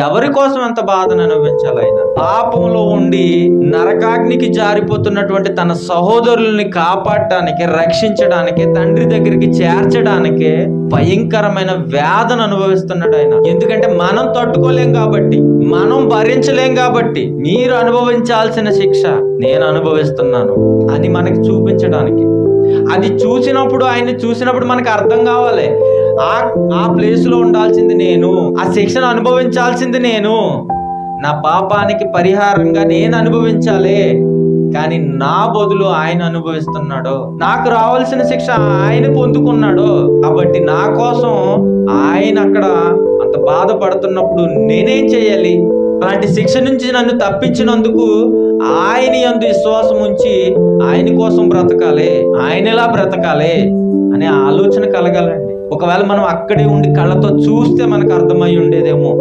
ఎవరి కోసం ఎంత బాధను అనుభవించాలి ఆయన? పాపంలో ఉండి నరకాగ్నికి జారిపోతున్నటువంటి తన సహోదరుల్ని కాపాడటానికి, రక్షించడానికి, తండ్రి దగ్గరికి చేర్చడానికి భయంకరమైన వేదన అనుభవిస్తున్నాడు ఆయన. ఎందుకంటే మనం తట్టుకోలేం కాబట్టి, మనం భరించలేం కాబట్టి, మీరు అనుభవించాల్సిన శిక్ష నేను అనుభవిస్తున్నాను అని మనకి చూపించడానికి. అది చూసినప్పుడు, ఆయన్ని చూసినప్పుడు మనకు అర్థం కావాలి, ఆ ప్లేస్ లో ఉండాల్సింది నేను, ఆ శిక్షను అనుభవించాల్సింది నేను, నా పాపానికి పరిహారంగా నేను అనుభవించాలి. కానీ నా బదులు ఆయన అనుభవిస్తున్నాడు. నాకు రావాల్సిన శిక్ష ఆయన పొందుకున్నాడు కాబట్టి నా కోసం ఆయన అక్కడ అంత బాధపడుతున్నప్పుడు నేనేం చేయాలి? అలాంటి శిక్ష నుంచి నన్ను తప్పించినందుకు ఆయన యందు విశ్వాసం ఉంచి ఆయన కోసం బ్రతకాలి, ఆయనలా బ్రతకాలి అనే ఆలోచన కలగాలండి. ఒకవేళ మనం అక్కడే ఉండి కళ్ళతో చూస్తే మనకు అర్థమై ఉండేదేమో.